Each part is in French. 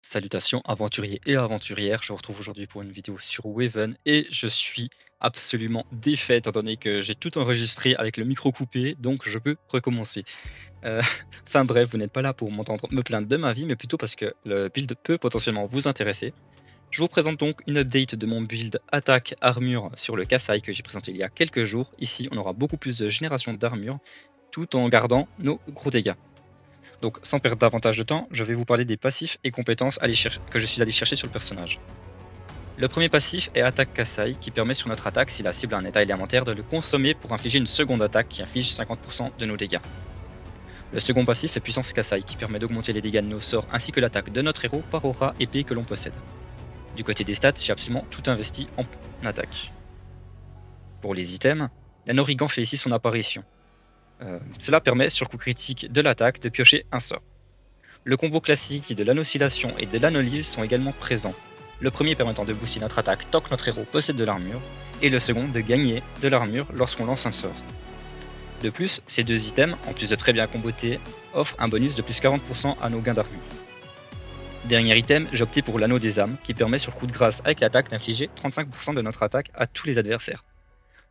Salutations aventuriers et aventurières, je vous retrouve aujourd'hui pour une vidéo sur Waven et je suis absolument défait étant donné que j'ai tout enregistré avec le micro coupé, donc je peux recommencer. Euh, enfin bref, vous n'êtes pas là pour m'entendre me plaindre de ma vie, mais plutôt parce que le build peut potentiellement vous intéresser. Je vous présente donc une update de mon build attaque armure sur le Kassai que j'ai présenté il y a quelques jours. Ici on aura beaucoup plus de génération d'armure tout en gardant nos gros dégâts. Donc sans perdre davantage de temps, je vais vous parler des passifs et compétences que je suis allé chercher sur le personnage. Le premier passif est Attaque Kassai qui permet sur notre attaque, si la cible a un état élémentaire, de le consommer pour infliger une seconde attaque qui inflige 50% de nos dégâts. Le second passif est Puissance Kassai qui permet d'augmenter les dégâts de nos sorts ainsi que l'attaque de notre héros par aura épée que l'on possède. Du côté des stats, j'ai absolument tout investi en attaque. Pour les items, l'Anorigan fait ici son apparition. Cela permet sur coup critique de l'attaque de piocher un sort. Le combo classique de l'Anoscillation et de l'Anolive sont également présents. Le premier permettant de booster notre attaque tant que notre héros possède de l'armure, et le second de gagner de l'armure lorsqu'on lance un sort. De plus, ces deux items, en plus de très bien comboter, offrent un bonus de plus 40% à nos gains d'armure. Dernier item, j'ai opté pour l'Anneau des âmes qui permet sur coup de grâce avec l'attaque d'infliger 35% de notre attaque à tous les adversaires.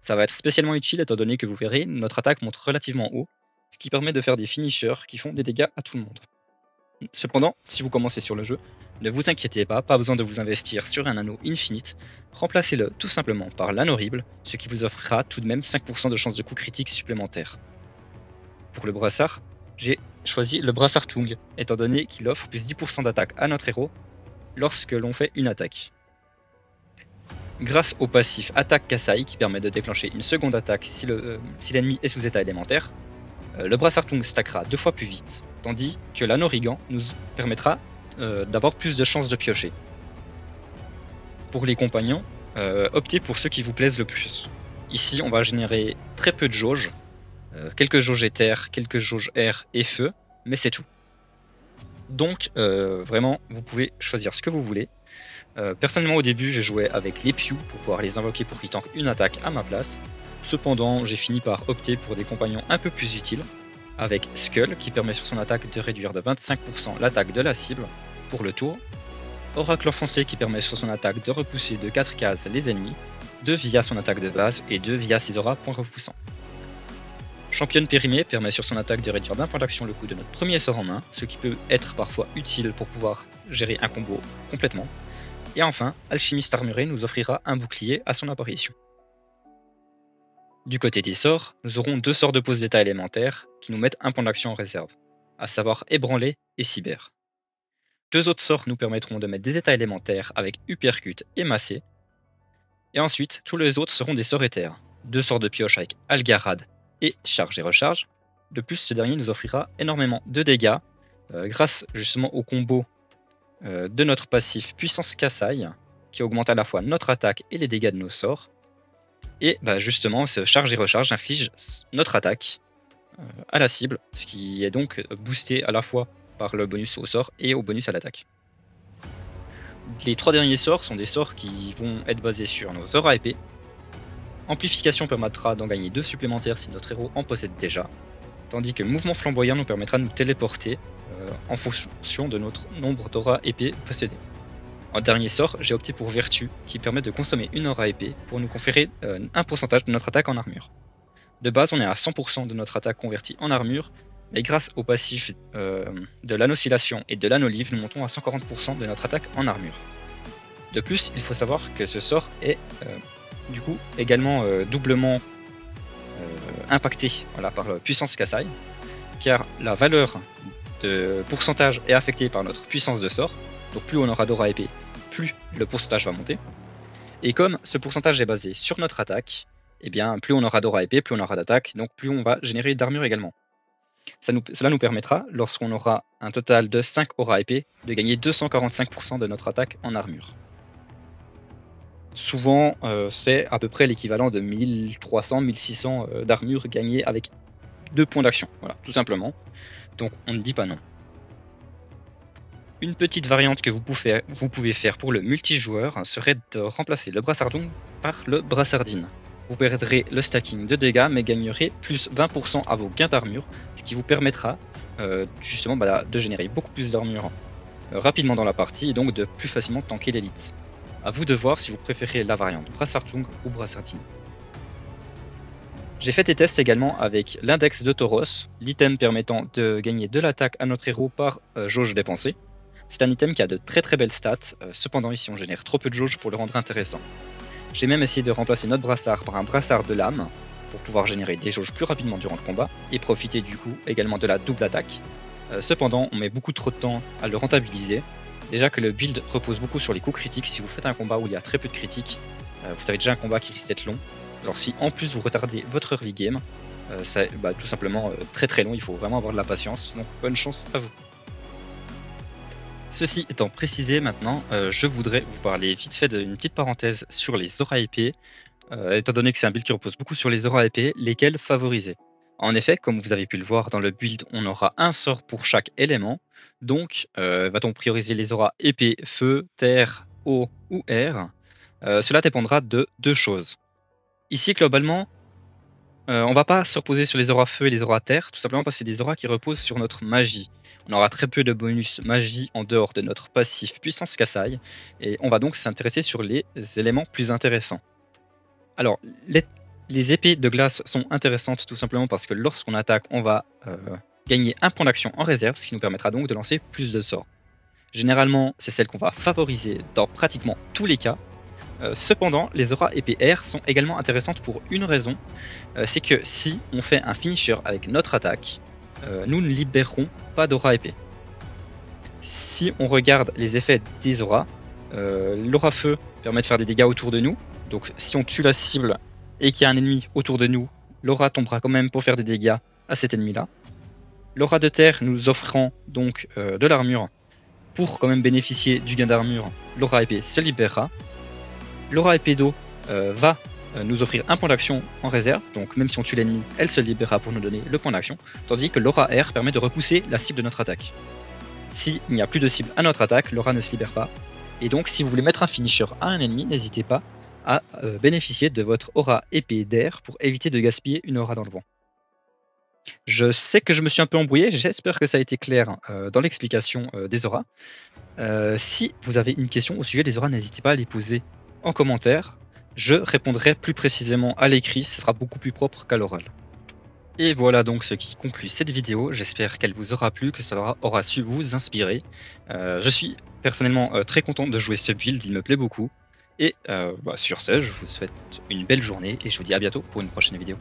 Ça va être spécialement utile étant donné que vous verrez, notre attaque monte relativement haut, ce qui permet de faire des finishers qui font des dégâts à tout le monde. Cependant, si vous commencez sur le jeu, ne vous inquiétez pas besoin de vous investir sur un anneau infinite, remplacez-le tout simplement par l'anneau horrible, ce qui vous offrira tout de même 5% de chance de coup critique supplémentaire. Pour le brassard, j'ai choisi le brassard Tung, étant donné qu'il offre plus 10% d'attaque à notre héros lorsque l'on fait une attaque. Grâce au passif Attaque Kassai qui permet de déclencher une seconde attaque si l'ennemi est sous état élémentaire, le brassard Tung stackera 2 fois plus vite, tandis que l'Anorigan nous permettra d'avoir plus de chances de piocher. Pour les compagnons, optez pour ceux qui vous plaisent le plus. Ici on va générer très peu de jauges, quelques jauges éther, quelques jauges air et feu, mais c'est tout. Donc vraiment vous pouvez choisir ce que vous voulez. Personnellement au début j'ai joué avec les Pew pour pouvoir les invoquer pour qu'ils tankent une attaque à ma place. Cependant j'ai fini par opter pour des compagnons un peu plus utiles, avec Skull qui permet sur son attaque de réduire de 25% l'attaque de la cible pour le tour, Oracle enfoncé qui permet sur son attaque de repousser de 4 cases les ennemis, 2 via son attaque de base et 2 via ses auras point repoussant. Championne périmée permet sur son attaque de réduire d'un point d'action le coût de notre premier sort en main, ce qui peut être parfois utile pour pouvoir gérer un combo complètement. Et enfin, Alchimiste armuré nous offrira un bouclier à son apparition. Du côté des sorts, nous aurons 2 sorts de pose d'état élémentaire qui nous mettent un point d'action en réserve, à savoir Ébranler et Cyber. 2 autres sorts nous permettront de mettre des états élémentaires avec Uppercut et Massé. Et ensuite, tous les autres seront des sorts éthers, 2 sorts de pioche avec Algarad et Charge et Recharge. De plus, ce dernier nous offrira énormément de dégâts grâce justement au combo de notre passif Puissance Kassai qui augmente à la fois notre attaque et les dégâts de nos sorts. Et justement, ce Charge et Recharge inflige notre attaque à la cible, ce qui est donc boosté à la fois par le bonus au sort et au bonus à l'attaque. Les 3 derniers sorts sont des sorts qui vont être basés sur nos auras épées. Amplification permettra d'en gagner 2 supplémentaires si notre héros en possède déjà, tandis que Mouvement Flamboyant nous permettra de nous téléporter en fonction de notre nombre d'auras épées possédées. En dernier sort, j'ai opté pour Vertu, qui permet de consommer une aura épée pour nous conférer un pourcentage de notre attaque en armure. De base, on est à 100% de notre attaque convertie en armure, mais grâce au passif de l'Anoscillation et de l'Anolive, nous montons à 140% de notre attaque en armure. De plus, il faut savoir que ce sort est du coup également doublement impacté par la puissance Kassai, car la valeur de pourcentage est affectée par notre puissance de sort, donc plus on aura d'aura épée, plus le pourcentage va monter, et comme ce pourcentage est basé sur notre attaque, et bien plus on aura d'aura épée, plus on aura d'attaque, donc plus on va générer d'armure également. Cela nous permettra, lorsqu'on aura un total de 5 aura épée, de gagner 245% de notre attaque en armure. Souvent, c'est à peu près l'équivalent de 1300-1600 d'armure gagnée avec 2 points d'action, voilà, tout simplement. Donc on ne dit pas non. Une petite variante que vous pouvez faire pour le multijoueur serait de remplacer le brassardon par le brassardine. Vous perdrez le stacking de dégâts mais gagnerez plus 20% à vos gains d'armure, ce qui vous permettra justement de générer beaucoup plus d'armure rapidement dans la partie et donc de plus facilement tanker l'élite. A vous de voir si vous préférez la variante Brassard-Tung ou Brassardine. J'ai fait des tests également avec l'index de Tauros, l'item permettant de gagner de l'attaque à notre héros par jauge dépensée. C'est un item qui a de très belles stats, cependant ici on génère trop peu de jauge pour le rendre intéressant. J'ai même essayé de remplacer notre brassard par un brassard de lame, pour pouvoir générer des jauges plus rapidement durant le combat, et profiter du coup également de la double attaque. Cependant on met beaucoup trop de temps à le rentabiliser, déjà que le build repose beaucoup sur les coups critiques. Si vous faites un combat où il y a très peu de critiques, vous avez déjà un combat qui risque d'être long. Alors si en plus vous retardez votre early game, c'est tout simplement très long, il faut vraiment avoir de la patience, donc bonne chance à vous. Ceci étant précisé maintenant, je voudrais vous parler vite fait d'une petite parenthèse sur les auras épées, étant donné que c'est un build qui repose beaucoup sur les auras épées, lesquelles favoriser. En effet, comme vous avez pu le voir dans le build, on aura un sort pour chaque élément, donc va-t-on prioriser les auras épée, feu, terre, eau ou air? Cela dépendra de deux choses. Ici, globalement, on va pas se reposer sur les auras feu et les auras terre, tout simplement parce que c'est des auras qui reposent sur notre magie. On aura très peu de bonus magie en dehors de notre passif puissance Kasai, et on va donc s'intéresser sur les éléments plus intéressants. Alors, les épées de glace sont intéressantes tout simplement parce que lorsqu'on attaque, on va gagner un point d'action en réserve, ce qui nous permettra donc de lancer plus de sorts. Généralement, c'est celle qu'on va favoriser dans pratiquement tous les cas. Cependant, les auras épée air sont également intéressantes pour une raison, c'est que si on fait un finisher avec notre attaque, nous ne libérerons pas d'aura épée. Si on regarde les effets des auras, l'aura feu permet de faire des dégâts autour de nous, donc si on tue la cible et qu'il y a un ennemi autour de nous, l'aura tombera quand même pour faire des dégâts à cet ennemi là. L'aura de terre nous offrant donc de l'armure pour quand même bénéficier du gain d'armure, l'aura épée se libérera. L'aura épée d'eau va nous offrir un point d'action en réserve, donc même si on tue l'ennemi, elle se libérera pour nous donner le point d'action, tandis que l'aura air permet de repousser la cible de notre attaque. S'il n'y a plus de cible à notre attaque, l'aura ne se libère pas, et donc si vous voulez mettre un finisher à un ennemi, n'hésitez pas à bénéficier de votre aura épée d'air pour éviter de gaspiller une aura dans le vent. Je sais que je me suis un peu embrouillé, j'espère que ça a été clair dans l'explication des auras. Si vous avez une question au sujet des auras, n'hésitez pas à les poser en commentaire. Je répondrai plus précisément à l'écrit, ce sera beaucoup plus propre qu'à l'oral. Et voilà donc ce qui conclut cette vidéo, j'espère qu'elle vous aura plu, que ça aura su vous inspirer. Je suis personnellement très content de jouer ce build, il me plaît beaucoup. Et sur ce, je vous souhaite une belle journée et je vous dis à bientôt pour une prochaine vidéo.